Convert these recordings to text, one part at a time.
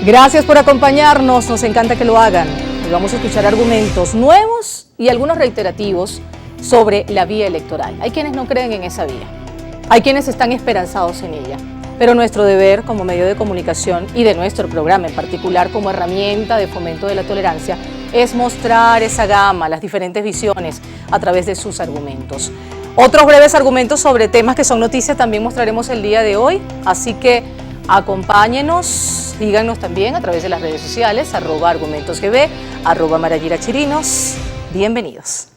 Gracias por acompañarnos, nos encanta que lo hagan. Hoy vamos a escuchar argumentos nuevos y algunos reiterativos sobre la vía electoral. Hay quienes no creen en esa vía, hay quienes están esperanzados en ella, pero nuestro deber como medio de comunicación y de nuestro programa en particular como herramienta de fomento de la tolerancia es mostrar esa gama, las diferentes visiones a través de sus argumentos. Otros breves argumentos sobre temas que son noticias también mostraremos el día de hoy, así que acompáñenos, síganos también a través de las redes sociales, @argumentosgb, @marayirachirinos. Bienvenidos.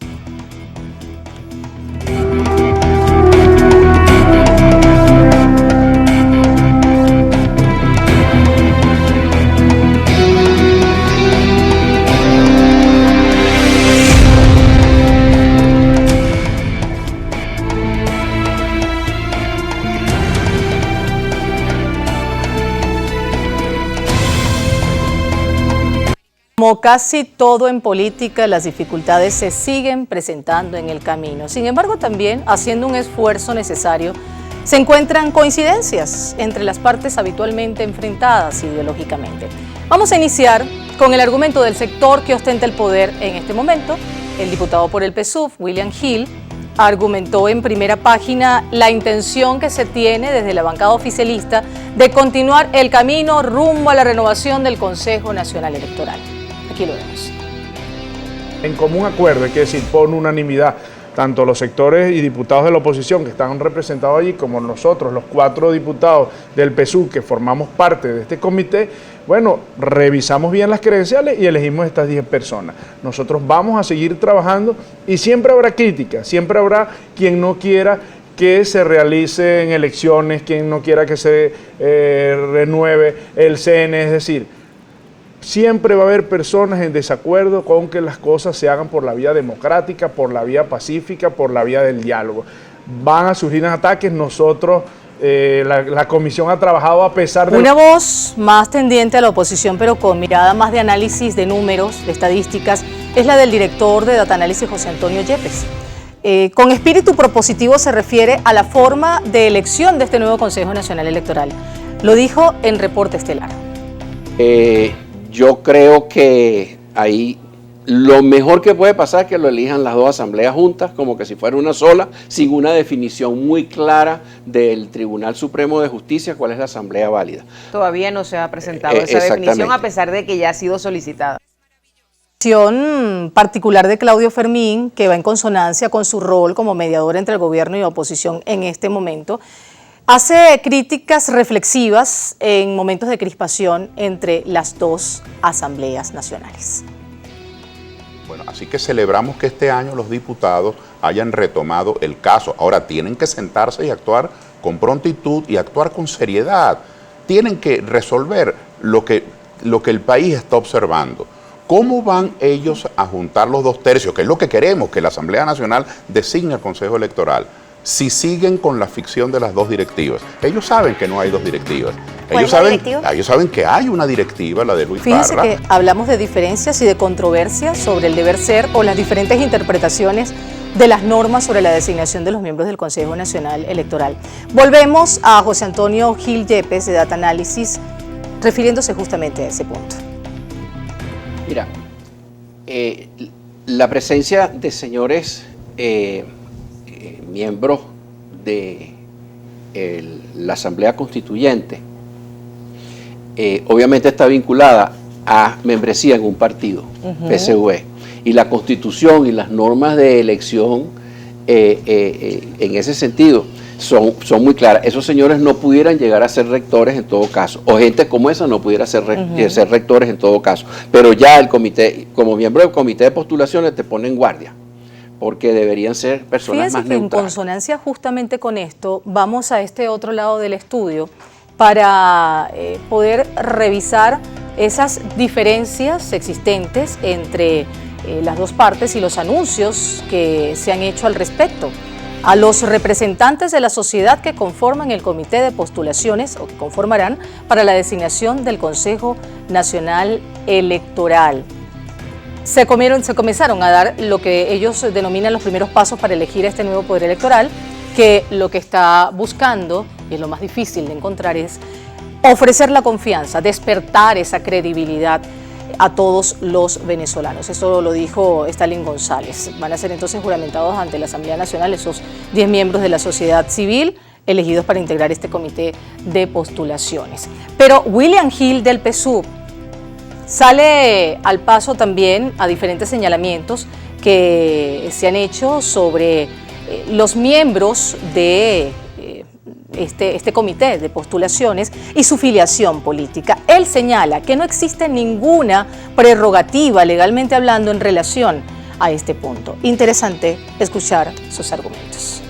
Como casi todo en política, las dificultades se siguen presentando en el camino. Sin embargo, también, haciendo un esfuerzo necesario, se encuentran coincidencias entre las partes habitualmente enfrentadas ideológicamente. Vamos a iniciar con el argumento del sector que ostenta el poder en este momento. El diputado por el PSUV, William Gil, argumentó en primera página la intención que se tiene desde la bancada oficialista de continuar el camino rumbo a la renovación del Consejo Nacional Electoral. Aquí lo vemos. En común acuerdo, hay que decir, por unanimidad, tanto los sectores y diputados de la oposición que están representados allí, como nosotros, los 4 diputados del PSUV que formamos parte de este comité, bueno, revisamos bien las credenciales y elegimos estas 10 personas. Nosotros vamos a seguir trabajando y siempre habrá crítica, siempre habrá quien no quiera que se realicen elecciones, quien no quiera que se renueve el CNE, es decir, siempre va a haber personas en desacuerdo con que las cosas se hagan por la vía democrática, por la vía pacífica, por la vía del diálogo. Van a surgir ataques, nosotros, la comisión ha trabajado a pesar de... Una voz más tendiente a la oposición, pero con mirada más de análisis de números, de estadísticas, es la del director de Data Análisis, José Antonio Yepes. Con espíritu propositivo se refiere a la forma de elección de este nuevo Consejo Nacional Electoral. Lo dijo en Reporte Estelar. Yo creo que ahí lo mejor que puede pasar es que lo elijan las 2 asambleas juntas, como que si fuera una sola, sin una definición muy clara del Tribunal Supremo de Justicia cuál es la asamblea válida. Todavía no se ha presentado esa definición, a pesar de que ya ha sido solicitada. Particular de Claudio Fermín, que va en consonancia con su rol como mediador entre el gobierno y la oposición en este momento, hace críticas reflexivas en momentos de crispación entre las 2 asambleas nacionales. Bueno, así que celebramos que este año los diputados hayan retomado el caso. Ahora tienen que sentarse y actuar con prontitud y actuar con seriedad. Tienen que resolver lo que el país está observando. ¿Cómo van ellos a juntar los 2 tercios? Que es lo que queremos, que la Asamblea Nacional designe al Consejo Electoral. Si siguen con la ficción de las 2 directivas. Ellos saben que no hay 2 directivas. Ellos saben que hay una directiva, la de Luis Parra. Fíjense que hablamos de diferencias y de controversias sobre el deber ser o las diferentes interpretaciones de las normas sobre la designación de los miembros del Consejo Nacional Electoral. Volvemos a José Antonio Gil Yepes de Data Análisis, refiriéndose justamente a ese punto. Mira, la presencia de señores miembros de la Asamblea Constituyente, obviamente está vinculada a membresía en un partido, PSV, y la Constitución y las normas de elección en ese sentido son muy claras. Esos señores no pudieran llegar a ser rectores en todo caso, o gente como esa no pudiera ser rectores en todo caso, pero ya el comité, como miembro del comité de postulaciones, te pone en guardia, porque deberían ser personas Fíjense más que neutrales. En consonancia justamente con esto, vamos a este otro lado del estudio para poder revisar esas diferencias existentes entre las 2 partes y los anuncios que se han hecho al respecto. A los representantes de la sociedad que conforman el comité de postulaciones o que conformarán para la designación del Consejo Nacional Electoral. Se comenzaron a dar lo que ellos denominan los primeros pasos para elegir este nuevo poder electoral, que lo que está buscando, y es lo más difícil de encontrar, es ofrecer la confianza, despertar esa credibilidad a todos los venezolanos. Eso lo dijo Stalin González. Van a ser entonces juramentados ante la Asamblea Nacional esos 10 miembros de la sociedad civil elegidos para integrar este comité de postulaciones. Pero William Gil del PSUV sale al paso también a diferentes señalamientos que se han hecho sobre los miembros de este comité de postulaciones y su filiación política. Él señala que no existe ninguna prerrogativa legalmente hablando en relación a este punto. Interesante escuchar sus argumentos.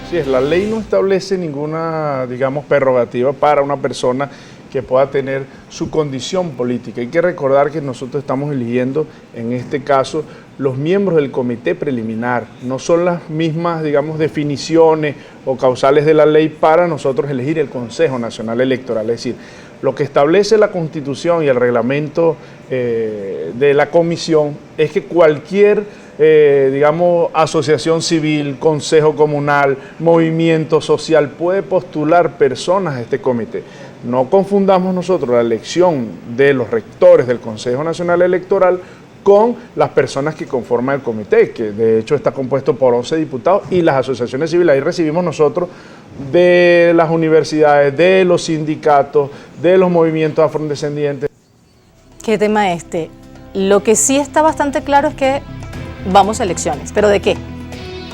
Sí, la ley no establece ninguna, digamos, prerrogativa para una persona que pueda tener su condición política. Hay que recordar que nosotros estamos eligiendo, en este caso, los miembros del comité preliminar. No son las mismas, digamos, definiciones o causales de la ley para nosotros elegir el Consejo Nacional Electoral. Es decir, lo que establece la Constitución y el reglamento de la comisión es que cualquier digamos, asociación civil, consejo comunal, movimiento social puede postular personas a este comité. No confundamos nosotros la elección de los rectores del Consejo Nacional Electoral con las personas que conforman el comité, que de hecho está compuesto por 11 diputados y las asociaciones civiles. Ahí recibimos nosotros de las universidades, de los sindicatos, de los movimientos afrodescendientes. ¿Qué tema este? Lo que sí está bastante claro es que vamos a elecciones. ¿Pero de qué?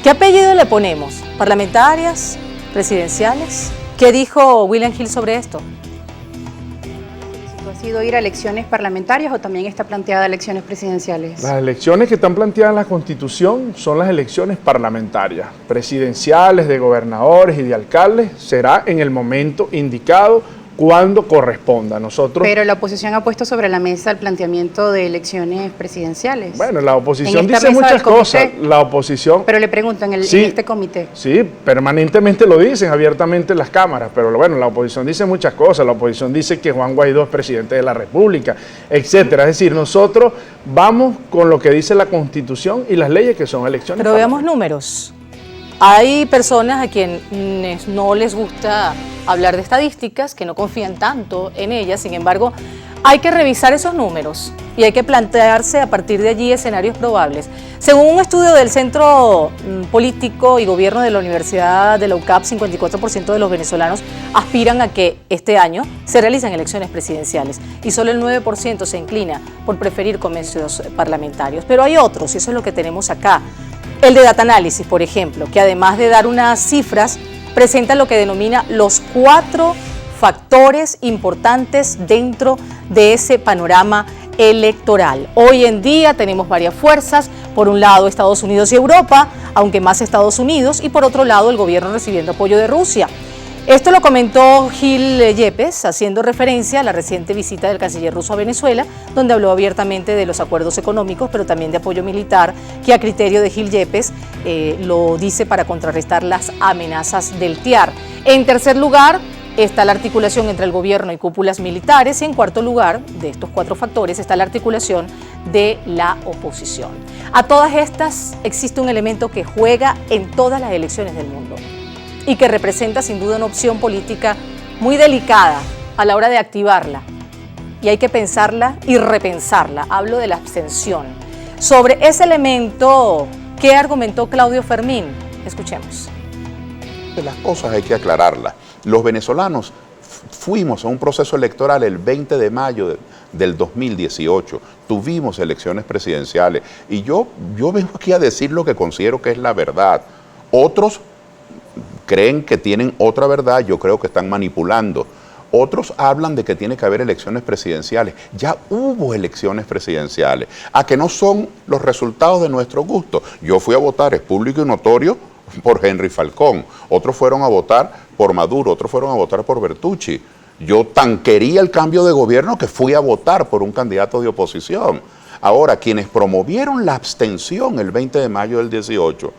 ¿Qué apellido le ponemos? ¿Parlamentarias? ¿Presidenciales? ¿Qué dijo William Gil sobre esto? ¿Ha sido ir a elecciones parlamentarias o también está planteada elecciones presidenciales? Las elecciones que están planteadas en la Constitución son las elecciones parlamentarias, presidenciales, de gobernadores y de alcaldes. Será en el momento indicado, cuando corresponda. Pero la oposición ha puesto sobre la mesa el planteamiento de elecciones presidenciales. Bueno, la oposición dice muchas cosas. La oposición... Pero le preguntan en este comité. Sí, permanentemente lo dicen abiertamente en las cámaras, pero bueno, la oposición dice muchas cosas. La oposición dice que Juan Guaidó es presidente de la República, etcétera. Es decir, nosotros vamos con lo que dice la Constitución y las leyes, que son elecciones. Pero veamos números. Hay personas a quienes no les gusta hablar de estadísticas, que no confían tanto en ellas. Sin embargo, hay que revisar esos números y hay que plantearse a partir de allí escenarios probables. Según un estudio del Centro Político y Gobierno de la Universidad de la UCAP, 54% de los venezolanos aspiran a que este año se realicen elecciones presidenciales y solo el 9% se inclina por preferir comicios parlamentarios. Pero hay otros, y eso es lo que tenemos acá. El de Data Análisis, por ejemplo, que además de dar unas cifras, presenta lo que denomina los 4 factores importantes dentro de ese panorama electoral. Hoy en día tenemos varias fuerzas, por un lado Estados Unidos y Europa, aunque más Estados Unidos, y por otro lado el gobierno recibiendo apoyo de Rusia. Esto lo comentó Gil Yepes, haciendo referencia a la reciente visita del canciller ruso a Venezuela, donde habló abiertamente de los acuerdos económicos, pero también de apoyo militar, que a criterio de Gil Yepes lo dice para contrarrestar las amenazas del TIAR. En tercer lugar está la articulación entre el gobierno y cúpulas militares, y en cuarto lugar, de estos 4 factores, está la articulación de la oposición. A todas estas existe un elemento que juega en todas las elecciones del mundo y que representa sin duda una opción política muy delicada a la hora de activarla. Y hay que pensarla y repensarla. Hablo de la abstención. Sobre ese elemento, ¿qué argumentó Claudio Fermín? Escuchemos. Las cosas hay que aclararlas. Los venezolanos fuimos a un proceso electoral el 20 de mayo del 2018. Tuvimos elecciones presidenciales. Y yo vengo aquí a decir lo que considero que es la verdad. Otros creen que tienen otra verdad, yo creo que están manipulando. Otros hablan de que tiene que haber elecciones presidenciales. Ya hubo elecciones presidenciales. A que no son los resultados de nuestro gusto. Yo fui a votar, es público y notorio, por Henry Falcón. Otros fueron a votar por Maduro, otros fueron a votar por Bertucci. Yo tan quería el cambio de gobierno que fui a votar por un candidato de oposición. Ahora, quienes promovieron la abstención el 20 de mayo del 18,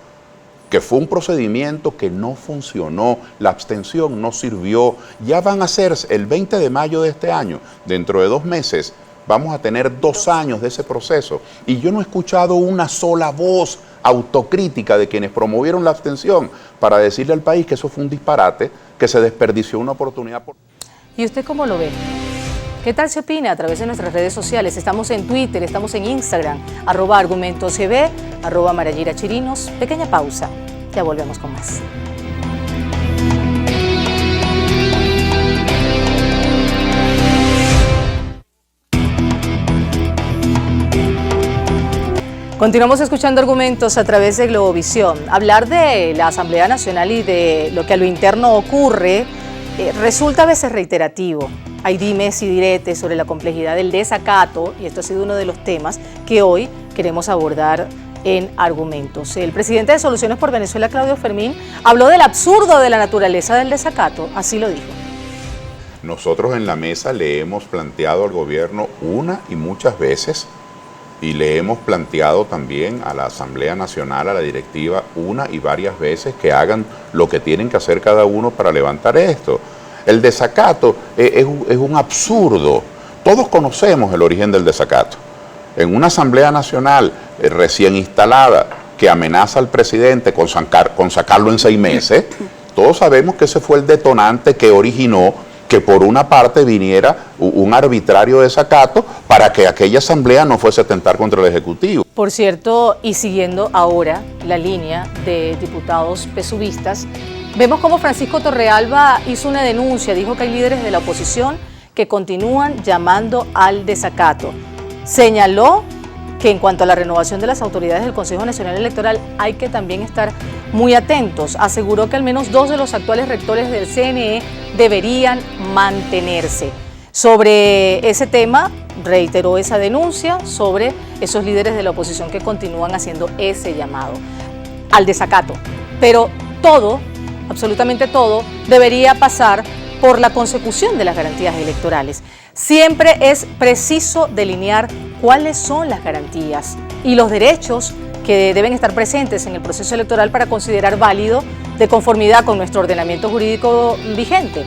que fue un procedimiento que no funcionó, la abstención no sirvió, ya van a ser el 20 de mayo de este año, dentro de 2 meses, vamos a tener 2 años de ese proceso. Y yo no he escuchado una sola voz autocrítica de quienes promovieron la abstención para decirle al país que eso fue un disparate, que se desperdició una oportunidad. ¿Y usted cómo lo ve? ¿Qué tal se opina a través de nuestras redes sociales? Estamos en Twitter, estamos en Instagram, @argumentosgb, @marayirachirinos. Pequeña pausa, ya volvemos con más. Continuamos escuchando argumentos a través de Globovisión. Hablar de la Asamblea Nacional y de lo que a lo interno ocurre resulta a veces reiterativo. Hay dimes y diretes sobre la complejidad del desacato, y esto ha sido uno de los temas que hoy queremos abordar en argumentos. El presidente de Soluciones por Venezuela, Claudio Fermín, habló del absurdo de la naturaleza del desacato, así lo dijo. Nosotros en la mesa le hemos planteado al gobierno una y muchas veces, y le hemos planteado también a la Asamblea Nacional, a la directiva, una y varias veces que hagan lo que tienen que hacer cada uno para levantar esto. El desacato es un absurdo. Todos conocemos el origen del desacato. En una Asamblea Nacional recién instalada que amenaza al presidente con sacarlo en 6 meses, todos sabemos que ese fue el detonante que originó que por una parte viniera un arbitrario desacato para que aquella asamblea no fuese a atentar contra el Ejecutivo. Por cierto, y siguiendo ahora la línea de diputados pesubistas, vemos cómo Francisco Torrealba hizo una denuncia, dijo que hay líderes de la oposición que continúan llamando al desacato. Señaló que en cuanto a la renovación de las autoridades del Consejo Nacional Electoral hay que también estar muy atentos. Aseguró que al menos 2 de los actuales rectores del CNE deberían mantenerse. Sobre ese tema, reiteró esa denuncia sobre esos líderes de la oposición que continúan haciendo ese llamado al desacato. Pero todo, absolutamente todo, debería pasar por la consecución de las garantías electorales. Siempre es preciso delinear cuáles son las garantías y los derechos que deben estar presentes en el proceso electoral para considerar válido de conformidad con nuestro ordenamiento jurídico vigente.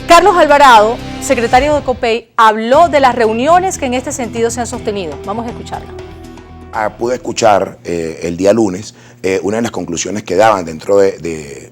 Carlos Alvarado, secretario de COPEI, habló de las reuniones que en este sentido se han sostenido. Vamos a escucharla. Pude escuchar el día lunes una de las conclusiones que daban dentro de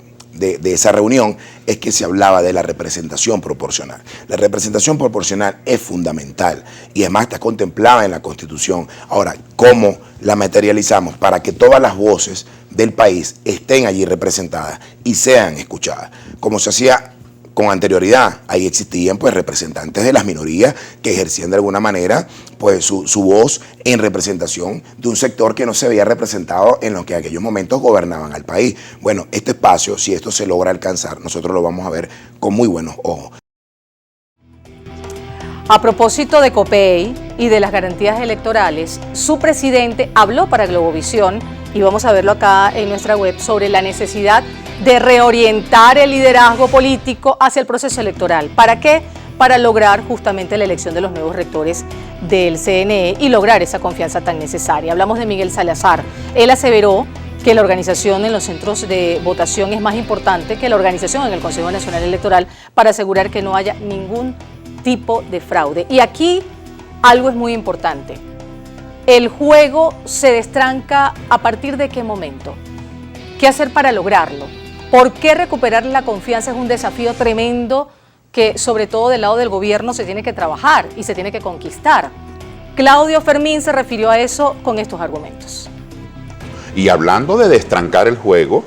esa reunión es que se hablaba de la representación proporcional. La representación proporcional es fundamental y además está contemplada en la Constitución. Ahora, ¿cómo la materializamos para que todas las voces del país estén allí representadas y sean escuchadas? Como se hacía con anterioridad, ahí existían pues representantes de las minorías que ejercían de alguna manera pues su voz en representación de un sector que no se veía representado en lo que en aquellos momentos gobernaban al país. Bueno, este espacio, si esto se logra alcanzar, nosotros lo vamos a ver con muy buenos ojos. A propósito de COPEI y de las garantías electorales, su presidente habló para Globovisión, y vamos a verlo acá en nuestra web, sobre la necesidad de reorientar el liderazgo político hacia el proceso electoral. ¿Para qué? Para lograr justamente la elección de los nuevos rectores del CNE y lograr esa confianza tan necesaria. Hablamos de Miguel Salazar. Él aseveró que la organización en los centros de votación es más importante que la organización en el Consejo Nacional Electoral para asegurar que no haya ningún tipo de fraude. Y aquí algo es muy importante. El juego se destranca ¿a partir de qué momento? ¿Qué hacer para lograrlo? ¿Por qué recuperar la confianza es un desafío tremendo que sobre todo del lado del gobierno se tiene que trabajar y se tiene que conquistar? Claudio Fermín se refirió a eso con estos argumentos. Y hablando de destrancar el juego,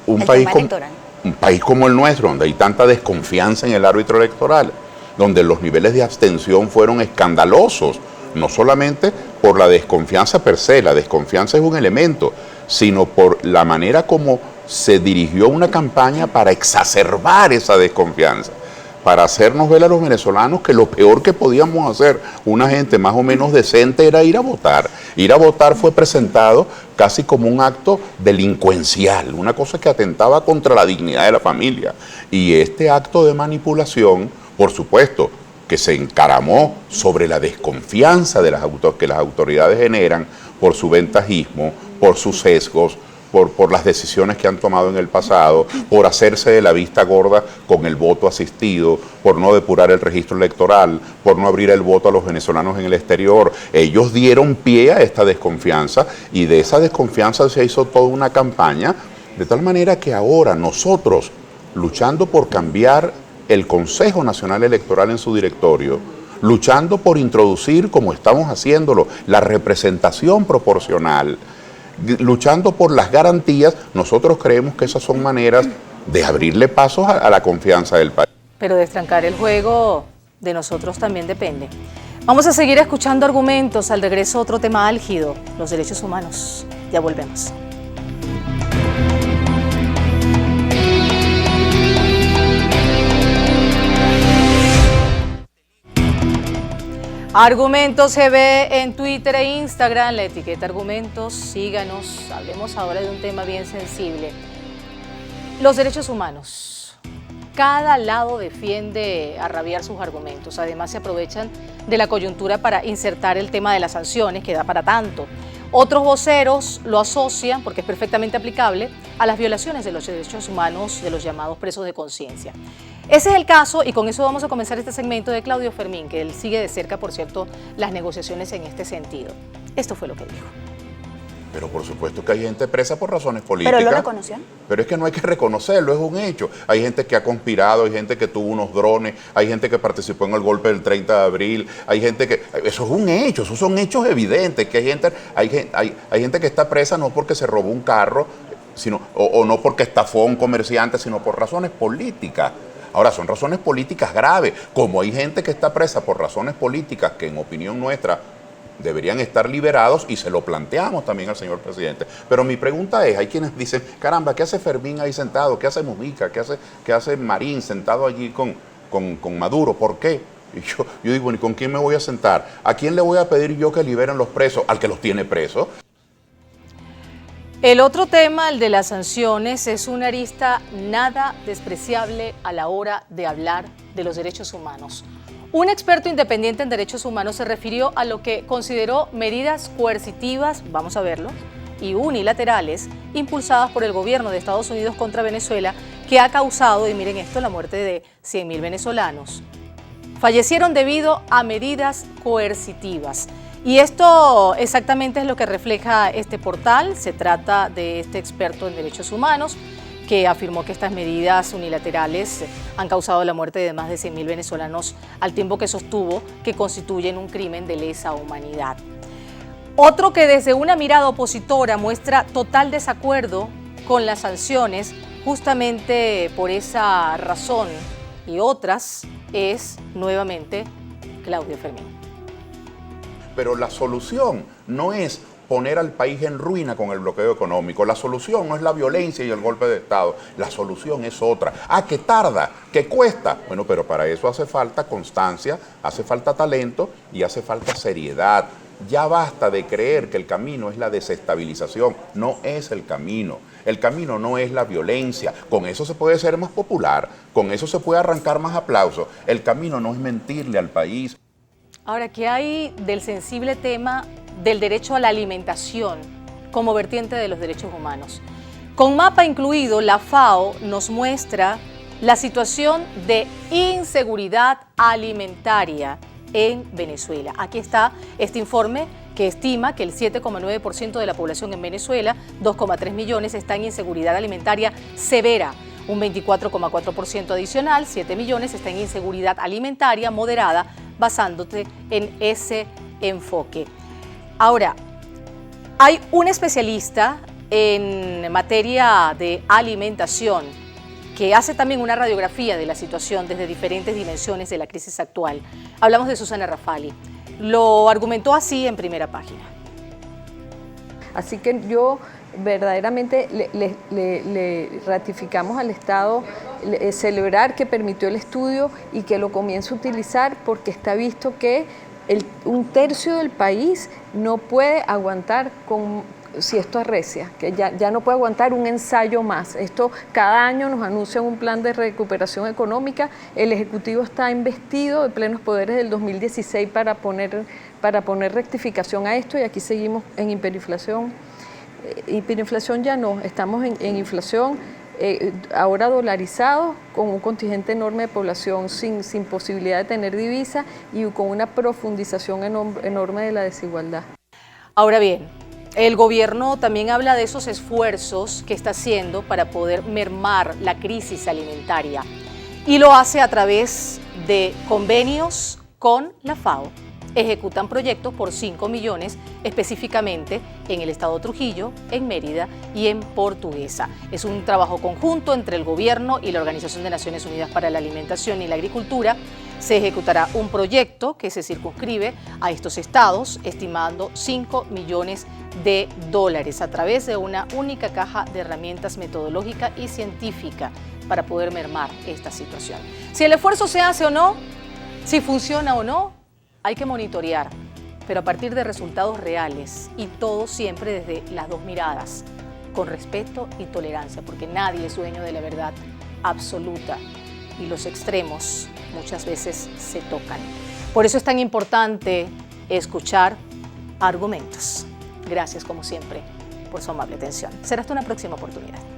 un país como el nuestro, donde hay tanta desconfianza en el árbitro electoral, donde los niveles de abstención fueron escandalosos, no solamente por la desconfianza per se, la desconfianza es un elemento, sino por la manera como se dirigió una campaña para exacerbar esa desconfianza, para hacernos ver a los venezolanos que lo peor que podíamos hacer una gente más o menos decente era ir a votar. Ir a votar fue presentado casi como un acto delincuencial, una cosa que atentaba contra la dignidad de la familia. Y este acto de manipulación, por supuesto, que se encaramó sobre la desconfianza de que las autoridades generan por su ventajismo, por sus sesgos, por las decisiones que han tomado en el pasado, por hacerse de la vista gorda con el voto asistido, por no depurar el registro electoral, por no abrir el voto a los venezolanos en el exterior. Ellos dieron pie a esta desconfianza y de esa desconfianza se hizo toda una campaña, de tal manera que ahora nosotros, luchando por cambiar el Consejo Nacional Electoral en su directorio, luchando por introducir, como estamos haciéndolo, la representación proporcional, luchando por las garantías, nosotros creemos que esas son maneras de abrirle pasos a la confianza del país. Pero destrancar el juego de nosotros también depende. Vamos a seguir escuchando argumentos. Al regreso, otro tema álgido, los derechos humanos. Ya volvemos. Argumentos se ve en Twitter e Instagram, la etiqueta Argumentos, síganos, hablemos ahora de un tema bien sensible. Los derechos humanos. Cada lado defiende a rabiar sus argumentos, además se aprovechan de la coyuntura para insertar el tema de las sanciones, que da para tanto. Otros voceros lo asocian, porque es perfectamente aplicable, a las violaciones de los derechos humanos de los llamados presos de conciencia. Ese es el caso, y con eso vamos a comenzar este segmento de Claudio Fermín, que él sigue de cerca, por cierto, las negociaciones en este sentido. Esto fue lo que dijo. Pero por supuesto que hay gente presa por razones políticas. ¿Pero lo reconoció? Pero es que no hay que reconocerlo, es un hecho. Hay gente que ha conspirado, hay gente que tuvo unos drones, hay gente que participó en el golpe del 30 de abril, hay gente que... Eso es un hecho, esos son hechos evidentes, que hay gente que está presa no porque se robó un carro, o no porque estafó a un comerciante, sino por razones políticas. Ahora, son razones políticas graves, como hay gente que está presa por razones políticas que en opinión nuestra deberían estar liberados, y se lo planteamos también al señor presidente. Pero mi pregunta es, hay quienes dicen, caramba, ¿qué hace Fermín ahí sentado? ¿Qué hace Mujica? ¿Qué hace Marín sentado allí con Maduro? ¿Por qué? Y yo digo, ¿y con quién me voy a sentar? ¿A quién le voy a pedir yo que liberen los presos? ¿Al que los tiene presos? El otro tema, el de las sanciones, es una arista nada despreciable a la hora de hablar de los derechos humanos. Un experto independiente en derechos humanos se refirió a lo que consideró medidas coercitivas, vamos a verlo, y unilaterales, impulsadas por el gobierno de Estados Unidos contra Venezuela, que ha causado, y miren esto, la muerte de 100.000 venezolanos. Fallecieron debido a medidas coercitivas. Y esto exactamente es lo que refleja este portal. Se trata de este experto en derechos humanos que afirmó que estas medidas unilaterales han causado la muerte de más de 100.000 venezolanos, al tiempo que sostuvo que constituyen un crimen de lesa humanidad. Otro que desde una mirada opositora muestra total desacuerdo con las sanciones, justamente por esa razón y otras, es nuevamente Claudio Fermín. Pero la solución no es poner al país en ruina con el bloqueo económico. La solución no es la violencia y el golpe de Estado. La solución es otra. ¿Qué tarda? ¿Qué cuesta? Bueno, pero para eso hace falta constancia, hace falta talento y hace falta seriedad. Ya basta de creer que el camino es la desestabilización. No es el camino. El camino no es la violencia. Con eso se puede ser más popular. Con eso se puede arrancar más aplausos. El camino no es mentirle al país. Ahora, ¿qué hay del sensible tema del derecho a la alimentación como vertiente de los derechos humanos? Con mapa incluido, la FAO nos muestra la situación de inseguridad alimentaria en Venezuela. Aquí está este informe que estima que el 7,9% de la población en Venezuela, 2,3 millones, está en inseguridad alimentaria severa. Un 24,4% adicional, 7 millones, está en inseguridad alimentaria moderada, basándote en ese enfoque. Ahora, hay un especialista en materia de alimentación que hace también una radiografía de la situación desde diferentes dimensiones de la crisis actual. Hablamos de Susana Rafali. Lo argumentó así en primera página. Así que yo verdaderamente le ratificamos al Estado celebrar que permitió el estudio y que lo comience a utilizar, porque está visto que un tercio del país no puede aguantar si esto arrecia, que ya no puede aguantar un ensayo más. Esto cada año nos anuncian un plan de recuperación económica. El Ejecutivo está investido de plenos poderes del 2016 para poner rectificación a esto, y aquí seguimos en hiperinflación. Hiperinflación ya no, estamos en inflación, ahora dolarizados, con un contingente enorme de población sin posibilidad de tener divisa y con una profundización enorme de la desigualdad. Ahora bien, el gobierno también habla de esos esfuerzos que está haciendo para poder mermar la crisis alimentaria. y lo hace a través de convenios con la FAO. Ejecutan proyectos por 5 millones específicamente en el estado Trujillo, en Mérida y en Portuguesa. Es un trabajo conjunto entre el gobierno y la Organización de Naciones Unidas para la Alimentación y la Agricultura. Se ejecutará un proyecto que se circunscribe a estos estados, estimando 5 millones de dólares a través de una única caja de herramientas metodológica y científica para poder mermar esta situación. Si el esfuerzo se hace o no, si funciona o no, hay que monitorear, pero a partir de resultados reales y todo siempre desde las dos miradas, con respeto y tolerancia, porque nadie es dueño de la verdad absoluta y los extremos muchas veces se tocan. Por eso es tan importante escuchar argumentos. Gracias, como siempre, por su amable atención. Será hasta una próxima oportunidad.